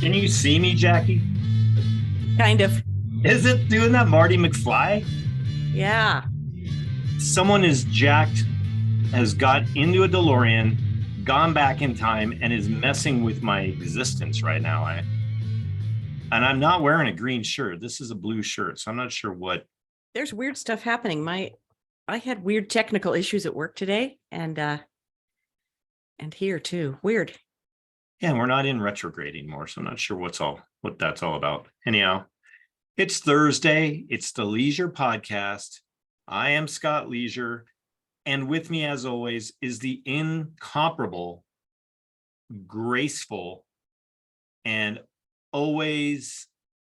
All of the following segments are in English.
Can you see me, Jackie? Kind of. Is it doing that Marty McFly? Yeah. Someone has got into a DeLorean, gone back in time, and is messing with my existence right now. And I'm not wearing a green shirt. This is a blue shirt, so I'm not sure what. There's weird stuff happening. I had weird technical issues at work today and here too. Weird. Yeah, we're not in retrograde anymore, so I'm not sure what that's all about. Anyhow, it's Thursday. It's the Leisure Podcast. I am Scott Leisure, and with me, as always, is the incomparable, graceful, and always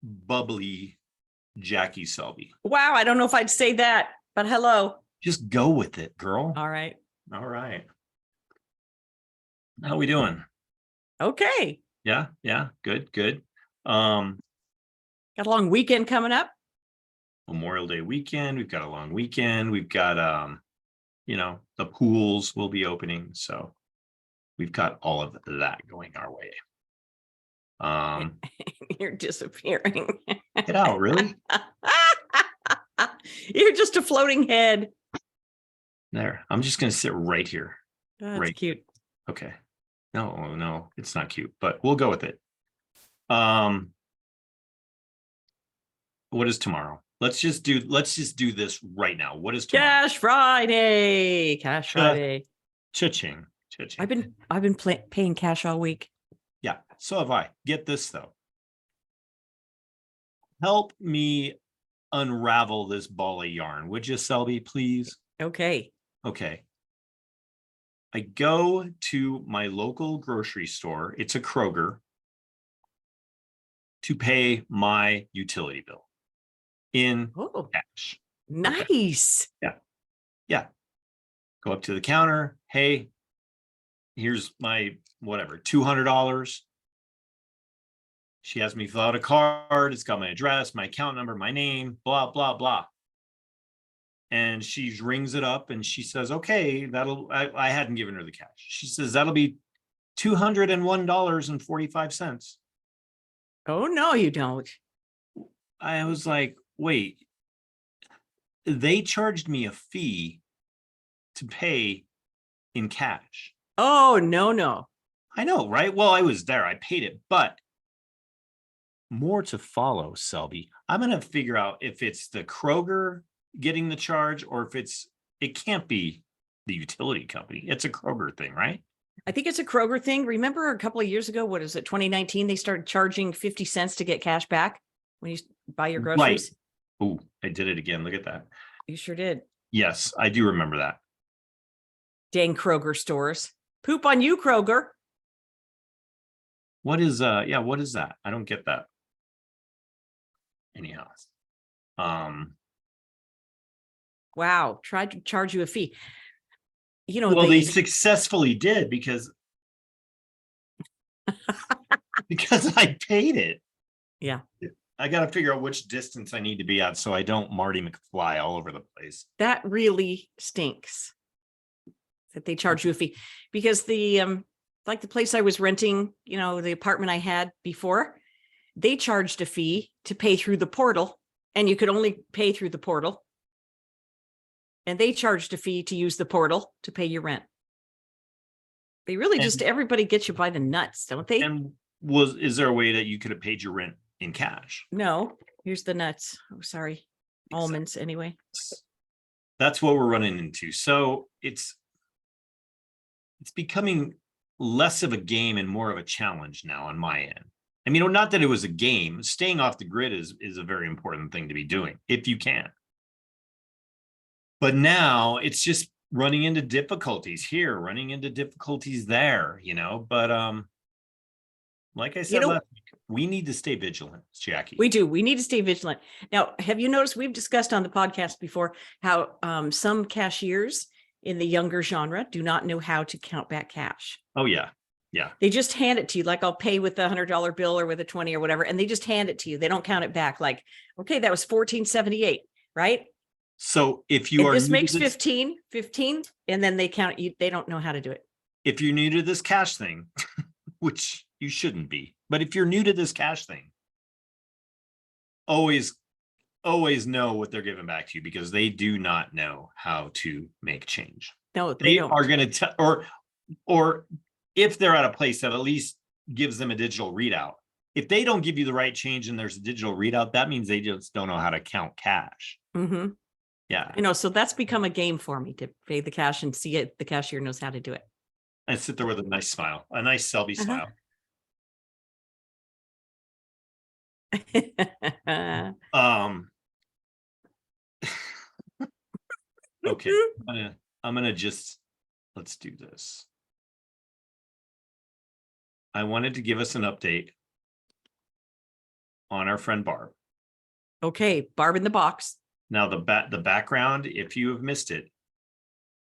bubbly Jackie Selby. Wow, I don't know if I'd say that, but hello. Just go with it, girl. All right. How we doing? Okay. Yeah, good. Got a long weekend coming up. Memorial Day weekend. We've got a long weekend. We've got the pools will be opening, so we've got all of that going our way. You're disappearing. Get out, really? You're just a floating head. There. I'm just gonna sit right here. That's right. Cute. Okay. No, it's not cute, but we'll go with it. What is tomorrow? Let's just do this right now. What is tomorrow? Cash Friday. Cha-ching. I've been paying cash all week. Yeah, so have I. Get this though. Help me unravel this ball of yarn, would you, Selby, please? Okay. I go to my local grocery store, it's a Kroger, to pay my utility bill in cash. Nice. Okay. Yeah. Go up to the counter. Hey, here's my $200. She has me fill out a card. It's got my address, my account number, my name, blah, blah, blah. And she rings it up and she says, okay, I hadn't given her the cash. She says, that'll be $201.45. Oh, no, you don't. I was like, wait, they charged me a fee to pay in cash. Oh, no. I know, right? Well, I was there. I paid it, but more to follow, Selby. I'm going to figure out if it's the Kroger getting the charge or if it can't be the utility company. It's a Kroger thing, right? I think it's a Kroger thing. Remember a couple of years ago, 2019, they started charging 50 cents to get cash back when you buy your groceries. Right. Oh, I did it again. Look at that. You sure did. Yes, I do remember that. Dang Kroger stores. Poop on you, Kroger. What is that? I don't get that. Anyhow. Wow, tried to charge you a fee. They successfully did because I paid it. Yeah. I got to figure out which distance I need to be at so I don't Marty McFly all over the place. That really stinks that they charge you a fee, because the place I was renting, the apartment I had before, they charged a fee to pay through the portal, and you could only pay through the portal. And they charged a fee to use the portal to pay your rent. They really everybody gets you by the nuts, don't they? And is there a way that you could have paid your rent in cash? No, here's the nuts. Oh, sorry. Almonds anyway. That's what we're running into. So it's becoming less of a game and more of a challenge now on my end. I mean, not that it was a game. Staying off the grid is a very important thing to be doing if you can. But now it's just running into difficulties here, running into difficulties there, but like I said last week, we need to stay vigilant, Jackie. We do. We need to stay vigilant. Now, have you noticed, we've discussed on the podcast before how some cashiers in the younger genre do not know how to count back cash. Oh, yeah. They just hand it to you, like I'll pay with a $100 bill or with a 20 or whatever, and they just hand it to you. They don't count it back like, okay, that was $14.78, right? So if this makes 15, and then they count you. They don't know how to do it. If you're new to this cash thing, which you shouldn't be, But if you're new to this cash thing, always know what they're giving back to you, because they do not know how to make change. No, they don't. Are going to tell, or if they're at a place that at least gives them a digital readout. If they don't give you the right change and there's a digital readout, that means they just don't know how to count cash. Mm-hmm. Yeah. You know, so that's become a game for me to pay the cash and see it. The cashier knows how to do it. And sit there with a nice smile, a nice Selby smile. Okay. I'm gonna just, let's do this. I wanted to give us an update on our friend Barb. Okay, Barb in the box. Now the background, if you have missed it,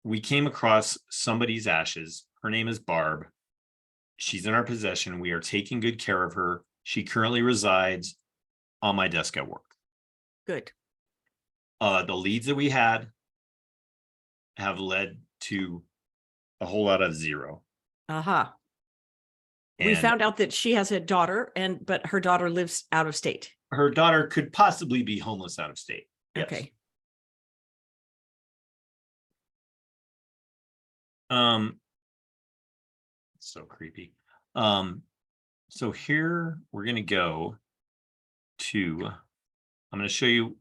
we came across somebody's ashes. Her name is Barb. She's in our possession. We are taking good care of her. She currently resides on my desk at work. Good. The leads that we had have led to a whole lot of zero. Uh-huh. We found out that she has a daughter, but her daughter lives out of state. Her daughter could possibly be homeless out of state. Yes. Okay. So creepy. So here we're gonna go to, I'm gonna show you,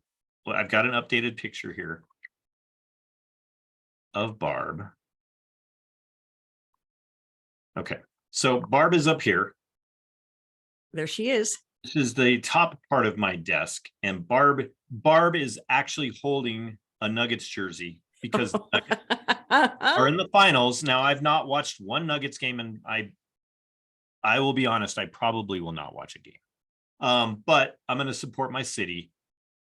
well, I've got an updated picture here of Barb. Okay, so Barb is up here. There she is. This is the top part of my desk, and Barb is actually holding a Nuggets jersey because the Nuggets are in the finals. Now, I've not watched one Nuggets game, and I will be honest, I probably will not watch a game. But I'm going to support my city.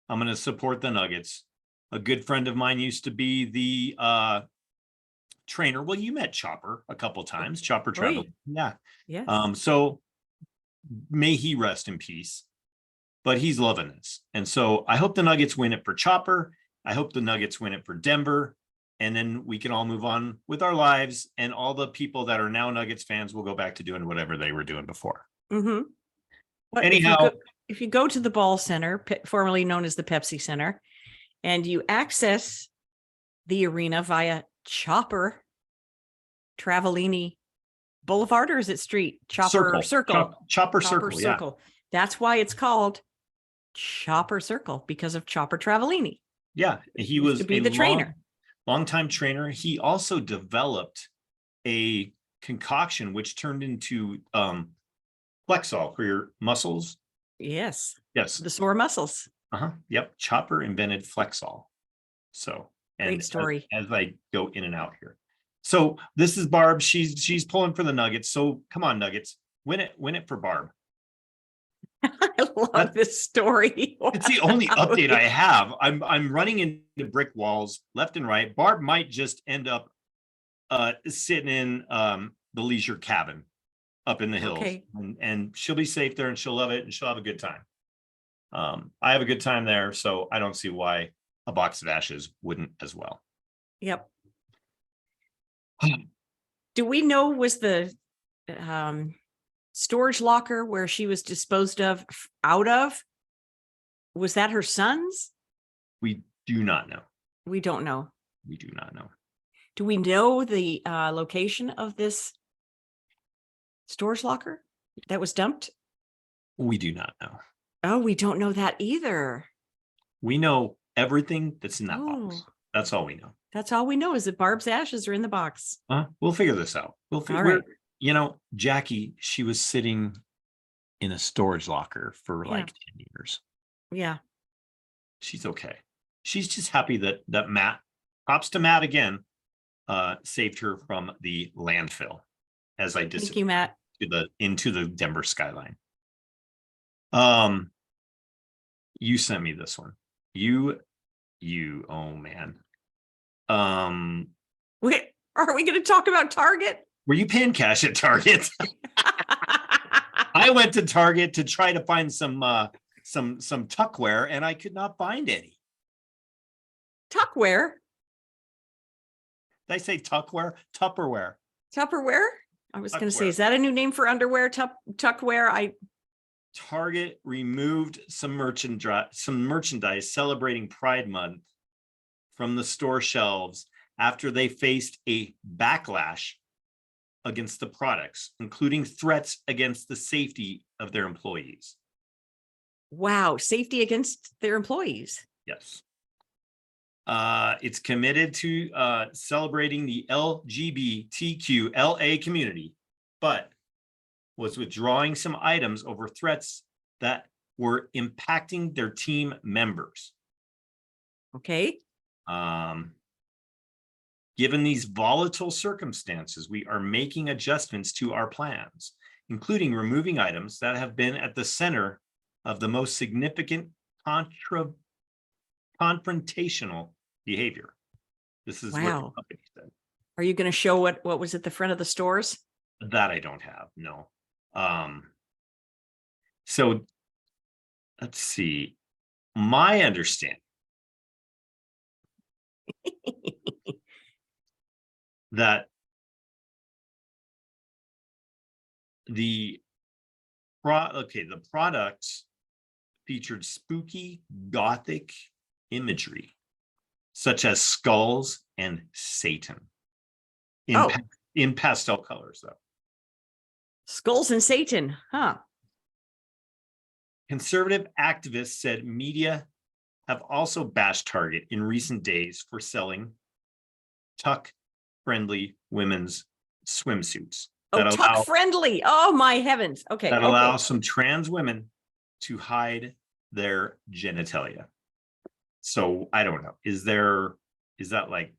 I'm going to support the Nuggets. A good friend of mine used to be the trainer. Well, you met Chopper a couple times. Chopper traveled. Yeah. Yes. So may he rest in peace. But he's loving this. And so I hope the Nuggets win it for Chopper. I hope the Nuggets win it for Denver. And then we can all move on with our lives. And all the people that are now Nuggets fans will go back to doing whatever they were doing before. Mm-hmm. Anyhow, if you go to the Ball Center, formerly known as the Pepsi Center, and you access the arena via Chopper Travellini Boulevard, or is it Street? Chopper Circle. Chopper Circle. Yeah. That's why it's called Chopper Circle, because of Chopper Travellini. Yeah, he was to be the trainer. Long-time trainer. He also developed a concoction which turned into Flexol for your muscles. Yes. Yes. The sore muscles. Yep. Chopper invented Flexol. So, and great story. As I go in and out here. So this is Barb. She's pulling for the Nuggets. So come on, Nuggets. Win it for Barb. I love this story. It's the only update I have. I'm running into brick walls left and right. Barb might just end up sitting in the leisure cabin up in the hills. Okay. And she'll be safe there, and she'll love it, and she'll have a good time. I have a good time there, so I don't see why a box of ashes wouldn't as well. Yep. Do we know, was the storage locker where she was disposed of out of, was that her son's? We do not know. We don't know. We do not know. Do we know the location of this storage locker that was dumped? We do not know. Oh, we don't know that either. We know everything that's in that box. That's all we know. That's all we know, is that Barb's ashes are in the box. We'll figure this out. We'll figure. Right. Jackie, she was sitting in a storage locker for like 10 years. Yeah. She's okay. She's just happy that Matt, props to Matt again, saved her from the landfill as I Thank you, Matt. into the Denver skyline. You sent me this one. Oh man. Wait, are we going to talk about Target? Were you paying cash at Target? I went to Target to try to find some Tuckwear, and I could not find any. Tuckwear? Did I say Tuckwear? Tupperware. Tupperware? I was going to say, is that a new name for underwear? Tuckwear? Target removed some merchandise celebrating Pride Month from the store shelves after they faced a backlash against the products, including threats against the safety of their employees. Wow, safety against their employees. Yes. It's committed to celebrating the LGBTQLA community, but was withdrawing some items over threats that were impacting their team members. Okay. Given these volatile circumstances, we are making adjustments to our plans, including removing items that have been at the center of the most significant confrontational behavior. This is what the company said. Are you going to show what was at the front of the stores? That I don't have, no. So let's see. My understanding that the products featured spooky gothic imagery, such as skulls and Satan in pastel colors, though. Skulls and Satan, huh? Conservative activists said media have also bashed Target in recent days for selling tuck-friendly women's swimsuits. Oh, tuck-friendly. Oh, my heavens. Okay. That allow some trans women to hide their genitalia. So I don't know. Is there like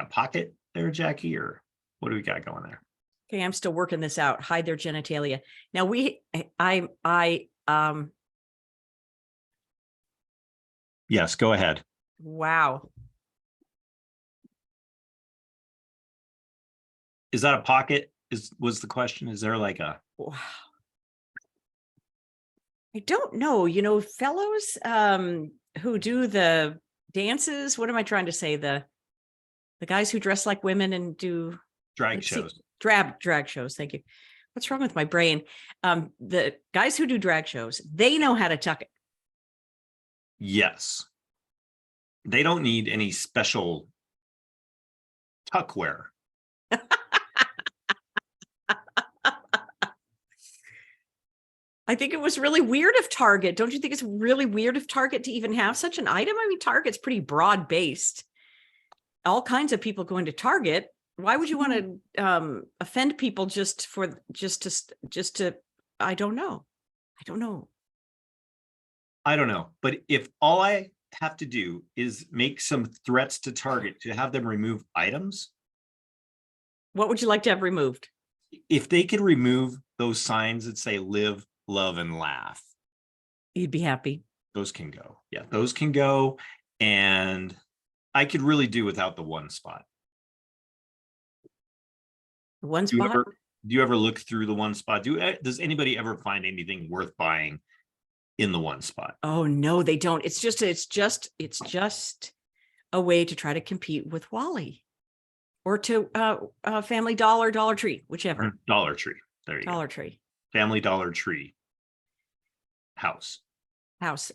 a pocket there, Jackie, or what do we got going there? Okay, I'm still working this out. Hide their genitalia. Now Yes, go ahead. Wow. Is that a pocket? Was the question? Is there like a wow. I don't know, fellows who do the dances. What am I trying to say? The guys who dress like women and do drag shows. Drag shows. Thank you. What's wrong with my brain? The guys who do drag shows, they know how to tuck it. Yes. They don't need any special tuckwear. I think it was really weird of Target. Don't you think it's really weird of Target to even have such an item? I mean, Target's pretty broad based. All kinds of people going to Target. Why would you want to offend people just to? I don't know. But if all I have to do is make some threats to Target to have them remove items, what would you like to have removed? If they could remove those signs that say "Live, Love, and Laugh," you'd be happy. Those can go. Yeah, those can go, and I could really do without the one spot. One spot? Do you ever look through the one spot? Does anybody ever find anything worth buying in the one spot? Oh no, they don't. It's just a way to try to compete with Wally, or to Family Dollar, Dollar Tree, whichever. Dollar Tree. There you go. Dollar Tree. Family Dollar Tree. House.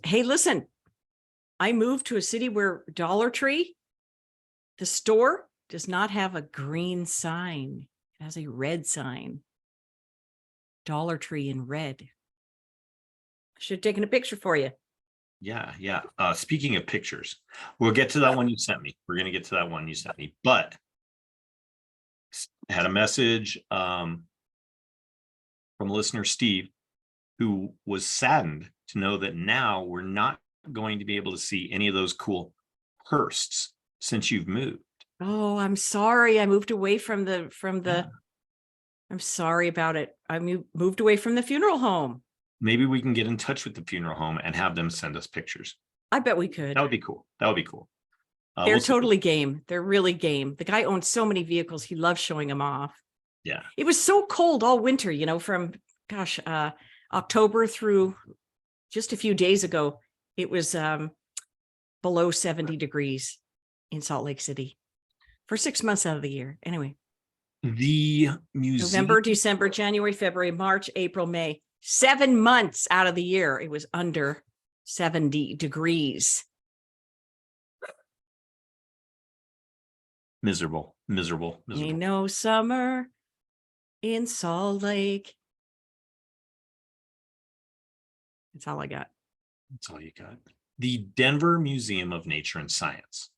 Hey, listen. I moved to a city where Dollar Tree, the store, does not have a green sign. It has a red sign. Dollar Tree in red. I should have taken a picture for you. Yeah. Speaking of pictures, we'll get to that one you sent me. We're going to get to that one you sent me. But I had a message from listener Steve, who was saddened to know that now we're not going to be able to see any of those cool Hearsts since you've moved. Oh, I'm sorry. I moved away from the I'm sorry about it. I moved away from the funeral home. Maybe we can get in touch with the funeral home and have them send us pictures. I bet we could. That would be cool. They're totally game. They're really game. The guy owns so many vehicles. He loves showing them off. Yeah. It was so cold all winter, from October through just a few days ago. It was below 70 degrees in Salt Lake City for 6 months out of the year. Anyway. The museum. November, December, January, February, March, April, May. 7 months out of the year, it was under 70 degrees. Miserable. Ain't no summer in Salt Lake. That's all I got. That's all you got. The Denver Museum of Nature and Science.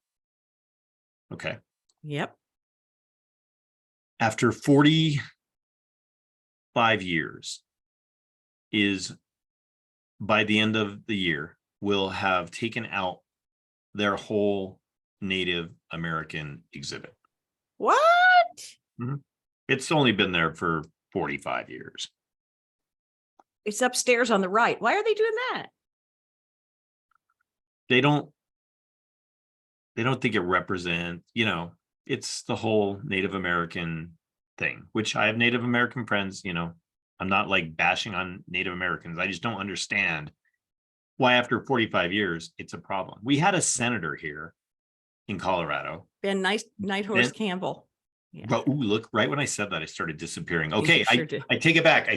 Okay. Yep. After 45 years, is by the end of the year, will have taken out their whole Native American exhibit. What? It's only been there for 45 years. It's upstairs on the right. Why are they doing that? They don't think it represents, it's the whole Native American thing, which I have Native American friends, I'm not like bashing on Native Americans. I just don't understand why after 45 years, it's a problem. We had a senator here in Colorado. Ben Nighthorse Campbell. Yeah. But look, right when I said that, I started disappearing. Okay, I take it back.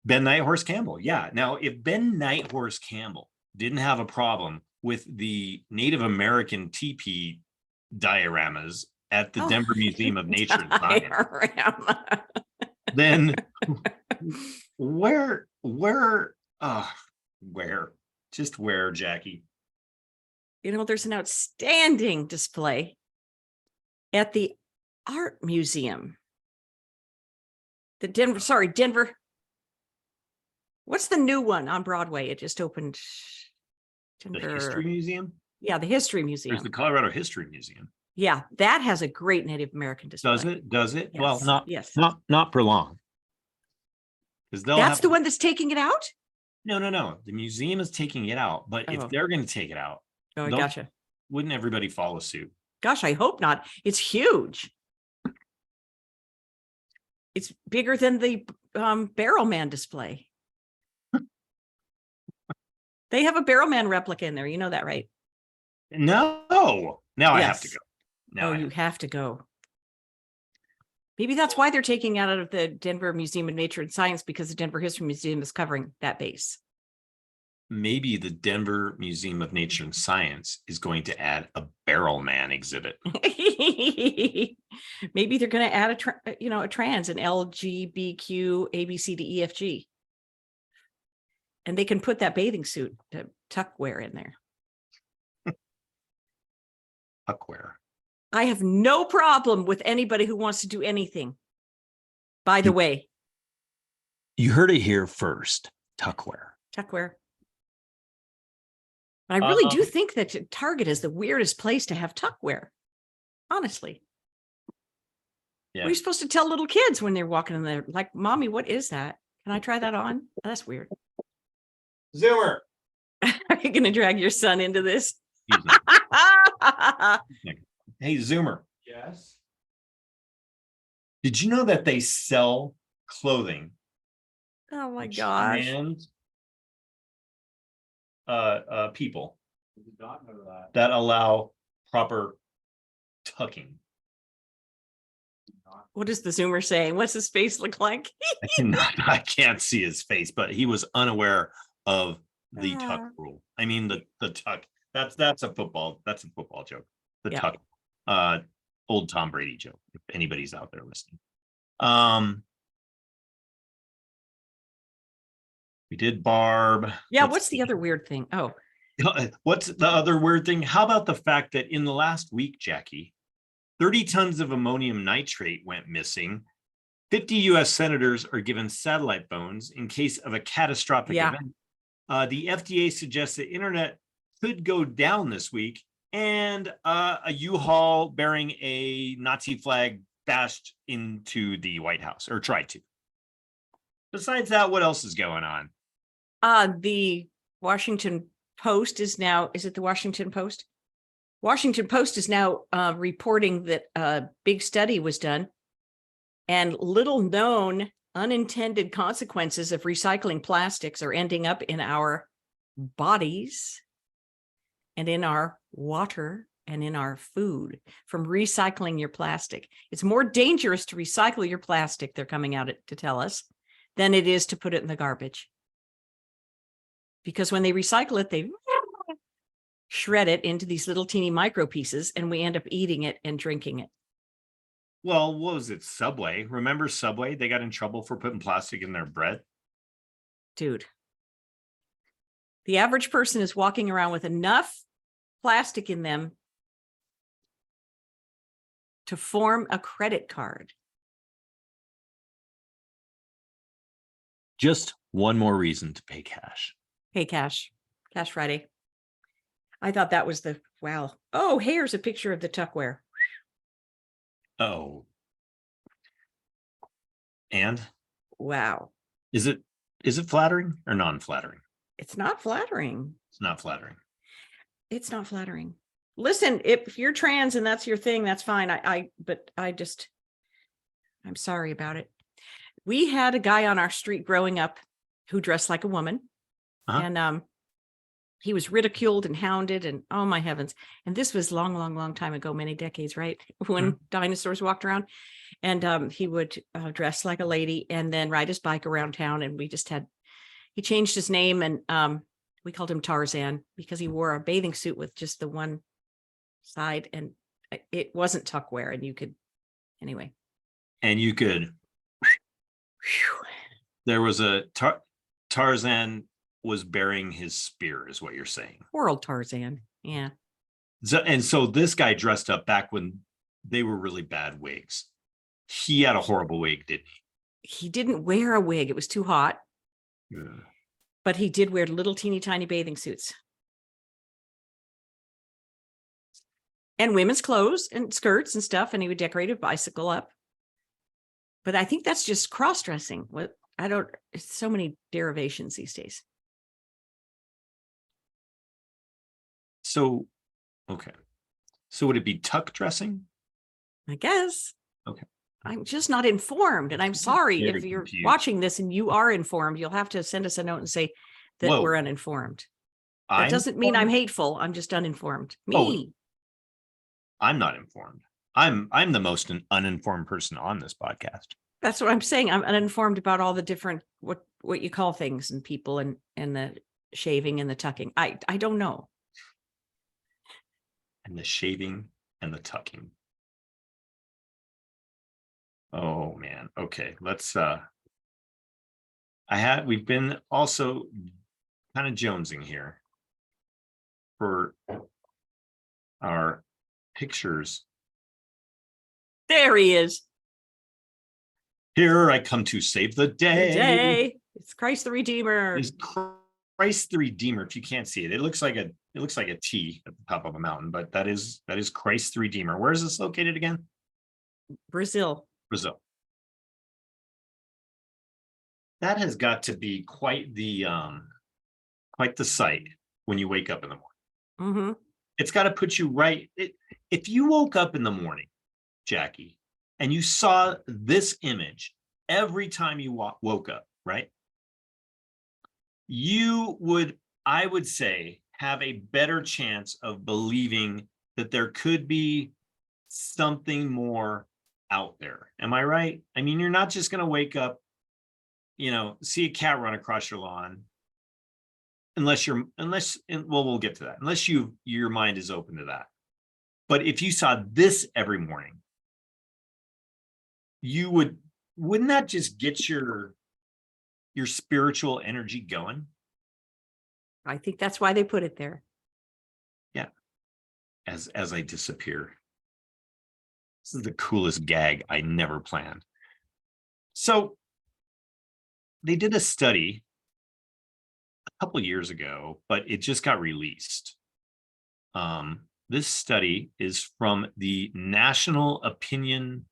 Ben Nighthorse Campbell. Yeah. Now, if Ben Nighthorse Campbell didn't have a problem with the Native American teepee dioramas at the Denver Museum of Nature and Science, then where, Jackie? There's an outstanding display at the Art Museum. Denver. What's the new one on Broadway? It just opened. Denver. The History Museum? Yeah, the History Museum. There's the Colorado History Museum. Yeah, that has a great Native American display. Does it? Yes. Well, not for long. That's the one that's taking it out? No. The museum is taking it out, but if they're going to take it out, gotcha. Wouldn't everybody follow suit? Gosh, I hope not. It's huge. It's bigger than the Barrel Man display. They have a Barrel Man replica in there. You know that, right? No. Now I have to go. You have to go. Maybe that's why they're taking it out of the Denver Museum of Nature and Science, because the Denver History Museum is covering that base. Maybe the Denver Museum of Nature and Science is going to add a Barrel Man exhibit. Maybe they're going to add a trans, an LGBTQ ABCDEFG. And they can put that bathing suit, Tuckwear, in there. Tuckwear. I have no problem with anybody who wants to do anything. By the way. You heard it here first. Tuckwear. I really do think that Target is the weirdest place to have Tuckwear. Honestly. Yeah. What are you supposed to tell little kids when they're walking in there? Like, Mommy, what is that? Can I try that on? Oh, that's weird. Zoomer. Are you going to drag your son into this? Hey, Zoomer. Yes. Did you know that they sell clothing? Oh my gosh. And people I did not know that allow proper tucking. What is the Zoomer saying? What's his face look like? I can't see his face, but he was unaware of the tuck rule. I mean the tuck. That's a football joke. The tuck. Old Tom Brady joke, if anybody's out there listening. We did Barb. Yeah, what's the other weird thing? Oh. What's the other weird thing? How about the fact that in the last week, Jackie, 30 tons of ammonium nitrate went missing. 50 U.S. senators are given satellite phones in case of a catastrophic event. The FDA suggests the internet could go down this week, and a U-Haul bearing a Nazi flag bashed into the White House, or tried to. Besides that, what else is going on? The Washington Post is now, is it the Washington Post? Washington Post is now reporting that a big study was done, and little known unintended consequences of recycling plastics are ending up in our bodies and in our water and in our food from recycling your plastic. It's more dangerous to recycle your plastic, they're coming out to tell us, than it is to put it in the garbage. Because when they recycle it, they shred it into these little teeny micro pieces, and we end up eating it and drinking it. Well, what was it? Subway. Remember Subway? They got in trouble for putting plastic in their bread. Dude, the average person is walking around with enough plastic in them to form a credit card. Just one more reason to pay cash. Hey, Cash Friday. I thought that was wow. Oh, here's a picture of the Tuckwear. Oh. And Wow. is it flattering or non-flattering? It's not flattering. It's not flattering. It's not flattering. Listen, if you're trans and that's your thing, that's fine. But I'm sorry about it. We had a guy on our street growing up who dressed like a woman. Uh-huh. And he was ridiculed and hounded, and oh my heavens. And this was long time ago, many decades, right? When dinosaurs walked around. And he would dress like a lady and then ride his bike around town. And he changed his name, and we called him Tarzan because he wore a bathing suit with just the one side, and it wasn't tuckwear, and you could, anyway. And you could, there was a Tarzan was bearing his spear, is what you're saying. Poor old Tarzan. Yeah. So this guy dressed up back when they were really bad wigs. He had a horrible wig, didn't he? He didn't wear a wig. It was too hot. Yeah. But he did wear little teeny tiny bathing suits. And women's clothes and skirts and stuff. And he would decorate a bicycle up. But I think that's just cross-dressing. It's so many derivations these days. So, okay. So would it be tuck dressing? I guess. Okay. I'm just not informed. And I'm sorry Very if you're confused. watching this and you are informed, you'll have to send us a note and say that Whoa. we're uninformed. That doesn't mean I'm hateful. I'm just uninformed. Me. I'm not informed. I'm the most uninformed person on this podcast. That's what I'm saying. I'm uninformed about all the different what you call things and people and the shaving and the tucking. I don't know. And the shaving and the tucking. Oh man. Okay. Let's we've been also kind of jonesing here for our pictures. There he is. Here I come to save the day. It's Christ the Redeemer. It's Christ the Redeemer. If you can't see it, it looks like a T at the top of a mountain, but that is Christ the Redeemer. Where is this located again? Brazil. That has got to be quite the sight when you wake up in the morning. Mm-hmm. It's got to put you right. If you woke up in the morning, Jackie, and you saw this image every time you woke up, right? You would, I would say, have a better chance of believing that there could be something more out there. Am I right? I mean, you're not just going to wake up, see a cat run across your lawn, unless we'll get to that. Unless your mind is open to that. But if you saw this every morning, wouldn't that just get your spiritual energy going? I think that's why they put it there. Yeah. As I disappear. This is the coolest gag I never planned. So they did a study a couple years ago, but it just got released. This study is from the National Opinion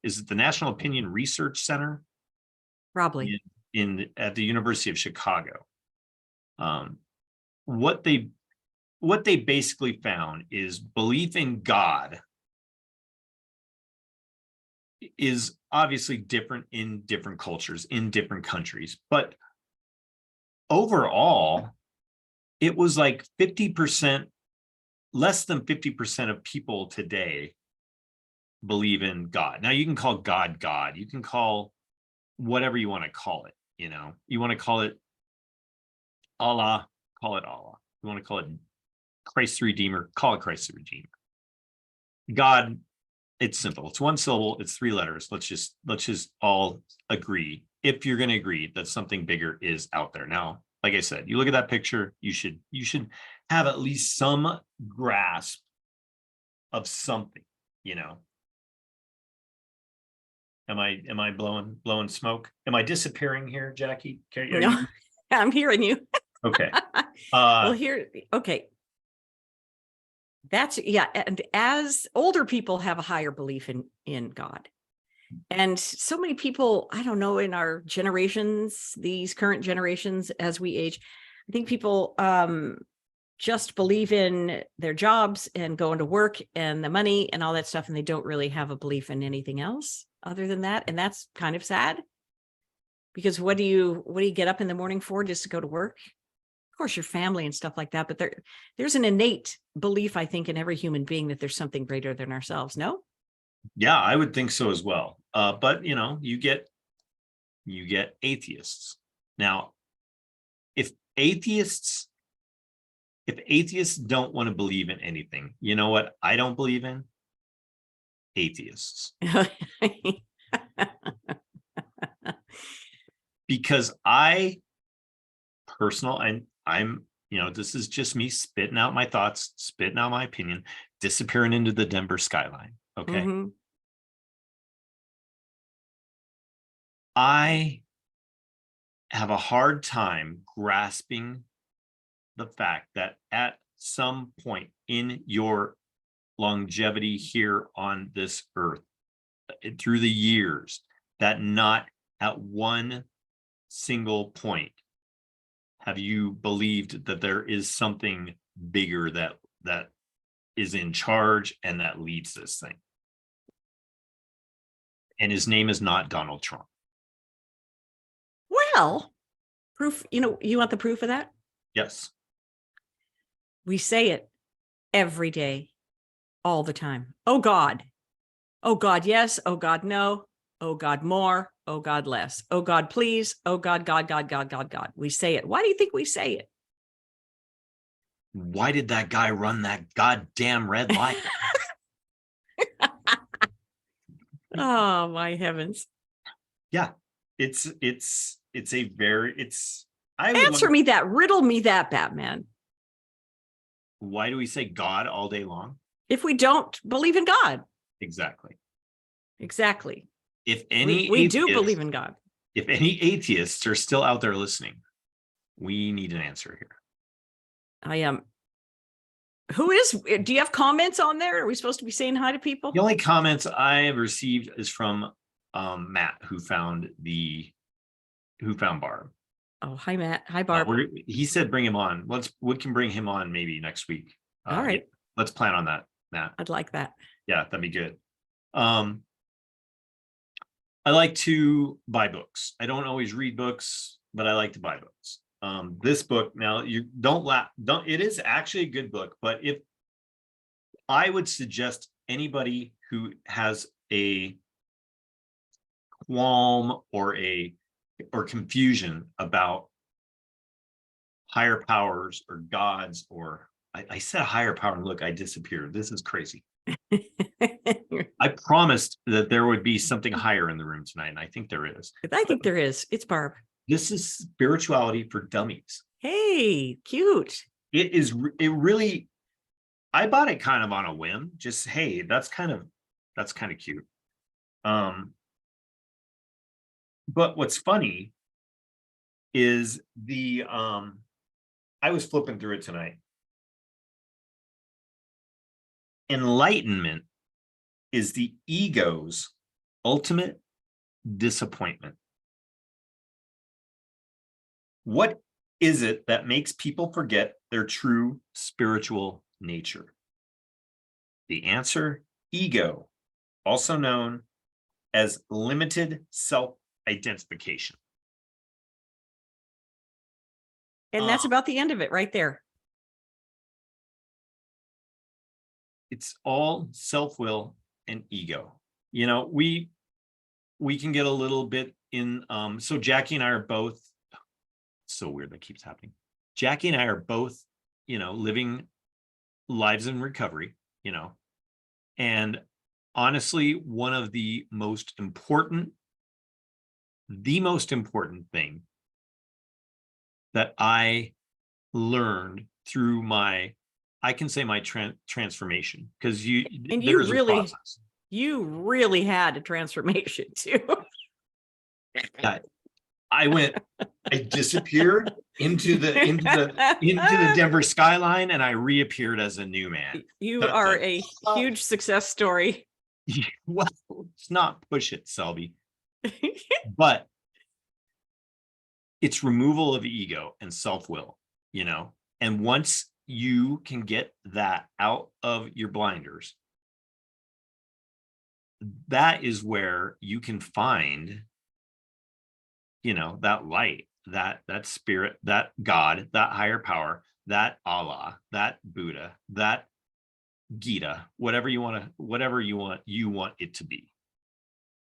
Research Center? Probably. At the University of Chicago. What they basically found is belief in God is obviously different in different cultures, in different countries, but overall, it was like 50% less than 50% of people today believe in God. Now you can call God God. You can call whatever you want to call it. You know, you want to call it Allah, call it Allah. You want to call it Christ the Redeemer, call it Christ the Redeemer. God, it's simple. It's one syllable. It's 3 letters. Let's just all agree. If you're going to agree that something bigger is out there. Now, like I said, you look at that picture, you should have at least some grasp of something, you know. Am I blowing smoke? Am I disappearing here, Jackie? No, I'm hearing you. Okay. Well, okay. That's, yeah. And as older people have a higher belief in God. And so many people, I don't know, in our generations, these current generations, as we age, I think people just believe in their jobs and going to work and the money and all that stuff. And they don't really have a belief in anything else other than that. And that's kind of sad, because what do you get up in the morning for? Just to go to work? Of course, your family and stuff like that. But there's an innate belief, I think, in every human being that there's something greater than ourselves. No? Yeah, I would think so as well. But you know, you get atheists. Now, if atheists don't want to believe in anything, you know what I don't believe in? Atheists. Because I'm, you know, this is just me spitting out my thoughts, spitting out my opinion, disappearing into the Denver skyline. Okay. Mm-hmm. I have a hard time grasping the fact that at some point in your longevity here on this earth, through the years, that not at one single point have you believed that there is something bigger that is in charge and that leads this thing. And his name is not Donald Trump. Well, proof, you want the proof of that? Yes. We say it every day, all the time. Oh God. Oh God, yes. Oh God, no. Oh God, more. Oh God, less. Oh God, please. Oh God, God, God, God, God, God. We say it. Why do you think we say it? Why did that guy run that goddamn red light? Oh my heavens. Yeah. It's Answer me that, riddle me that, Batman. Why do we say God all day long? If we don't believe in God. Exactly. If we do believe in God. If any atheists are still out there listening, we need an answer here. I am. Do you have comments on there? Are we supposed to be saying hi to people? The only comments I have received is from Matt, who found Barb. Oh, hi, Matt. Hi, Barb. He said bring him on. We can bring him on maybe next week. All right. Yeah, let's plan on that, Matt. I'd like that. Yeah, that'd be good. I like to buy books. I don't always read books, but I like to buy books. This book, now you don't laugh. It is actually a good book, but if I would suggest anybody who has a qualm or confusion about higher powers or gods, or I said higher power and look, I disappeared. This is crazy. I promised that there would be something higher in the room tonight, and I think there is. I think there is. It's Barb. This is spirituality for dummies. Hey, cute. It really, I bought it kind of on a whim. Just, hey, that's kind of cute. But what's funny is I was flipping through it tonight. Enlightenment is the ego's ultimate disappointment. What is it that makes people forget their true spiritual nature? The answer, ego, also known as limited self-identification. And that's about the end of it right there. it's all self-will and ego. You know, we can get a little bit in, so Jackie and I are both, so weird that keeps happening. Jackie and I are both, you know, living lives in recovery, you know, and honestly, one of the most important thing that I learned through my, I can say my transformation, because And there's a process. you really had a transformation too. Yeah, I disappeared into the Denver skyline, and I reappeared as a new man. You are a huge success story. Well, let's not push it, Selby. But it's removal of ego and self-will, you know, and once you can get that out of your blinders, that is where you can find, you know, that light, that spirit, that God, that higher power, that Allah, that Buddha, that Gita, whatever you want it to be,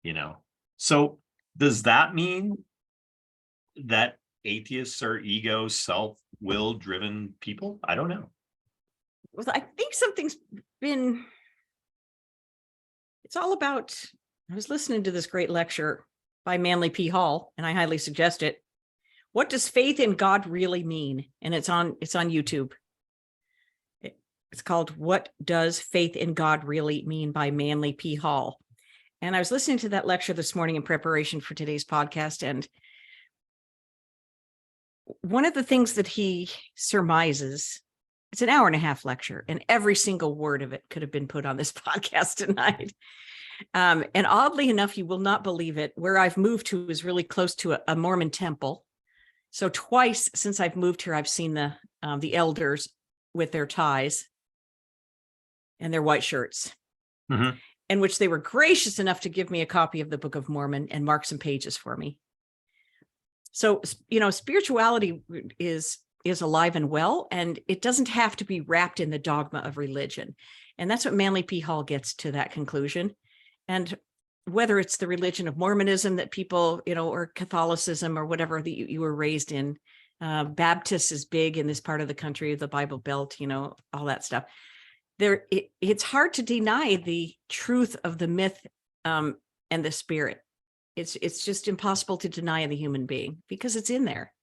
you know. So does that mean that atheists are ego, self-will driven people? I don't know. Well, I think something's been, it's all about, I was listening to this great lecture by Manly P. Hall, and I highly suggest it. What does faith in God really mean? And it's on YouTube. It's called What Does Faith in God Really Mean by Manly P. Hall. And I was listening to that lecture this morning in preparation for today's podcast. And one of the things that he surmises, it's an 1.5-hour lecture, and every single word of it could have been put on this podcast tonight. And oddly enough, you will not believe it, where I've moved to is really close to a Mormon temple. So twice since I've moved here, I've seen the elders with their ties and their white shirts, in which they were gracious enough to give me a copy of the Book of Mormon and mark some pages for me. So, you know, spirituality is alive and well, and it doesn't have to be wrapped in the dogma of religion. And that's what Manly P. Hall gets to that conclusion. And whether it's the religion of Mormonism that people, you know, or Catholicism or whatever that you were raised in, Baptist is big in this part of the country, the Bible Belt, you know, all that stuff. It's hard to deny the truth of the myth and the spirit. It's just impossible to deny in the human being because it's in there.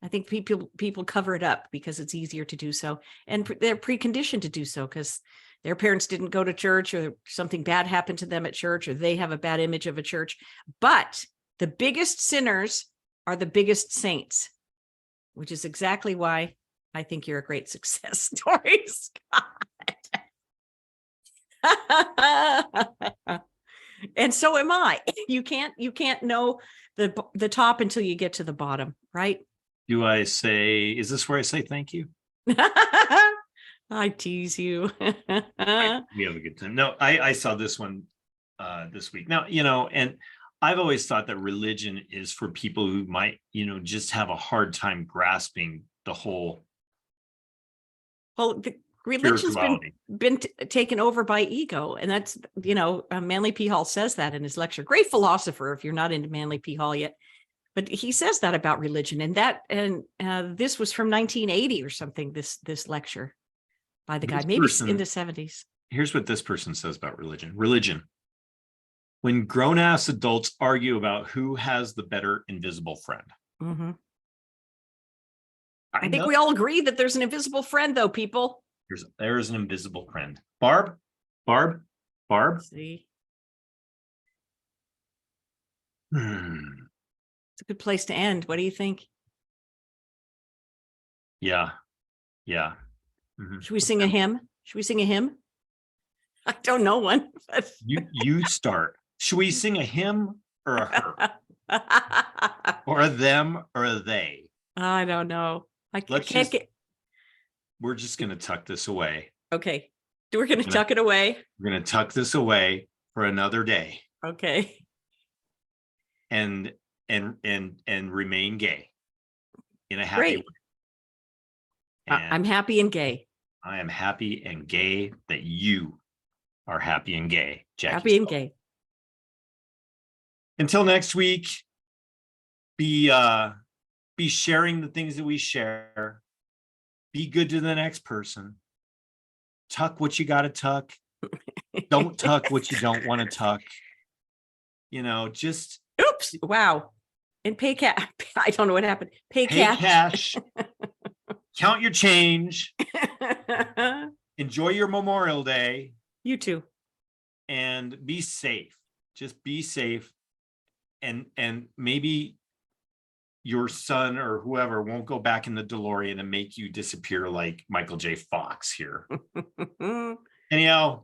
I think people cover it up because it's easier to do so, and they're preconditioned to do so because their parents didn't go to church, or something bad happened to them at church, or they have a bad image of a church. But the biggest sinners are the biggest saints, which is exactly why I think you're a great success story, Scott. And so am I. You can't know the top until you get to the bottom, right? Do I say, is this where I say thank you? I tease you. We have a good time. No, I saw this one this week. Now, you know, and I've always thought that religion is for people who might, you know, just have a hard time grasping the whole. Well, the religion's been taken over by ego. And that's, you know, Manly P. Hall says that in his lecture. Great philosopher, if you're not into Manly P. Hall yet. But he says that about religion, and this was from 1980 or something, this lecture by the guy, maybe in the 70s. Here's what this person says about religion. Religion. When grown-ass adults argue about who has the better invisible friend. Mm-hmm. I think we all agree that there's an invisible friend, though, people. There's an invisible friend. Barb. Let's see. It's a good place to end. What do you think? Yeah. Mm-hmm. Should we sing a hymn? I don't know one. But... You start. Should we sing a hymn or a her? Or a them or a they? I don't know. We're just going to tuck this away. Okay. We're going to tuck it away. We're going to tuck this away for another day. Okay. And remain gay in a happy way. I'm happy and gay. I am happy and gay that you are happy and gay, Jackie. Happy and gay. Until next week, be sharing the things that we share. Be good to the next person. Tuck what you got to tuck. Don't tuck what you don't want to tuck. You know, just Oops. Wow. And pay cash. I don't know what happened. Pay cash. cash. Count your change. Enjoy your Memorial Day. You too. And be safe. Just be safe. And maybe your son or whoever won't go back in the DeLorean and make you disappear like Michael J. Fox here. Anyhow,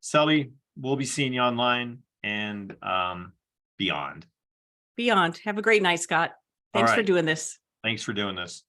Sully, we'll be seeing you online and beyond. Beyond. Have a great night, Scott. Thanks for doing this. Thanks for doing this.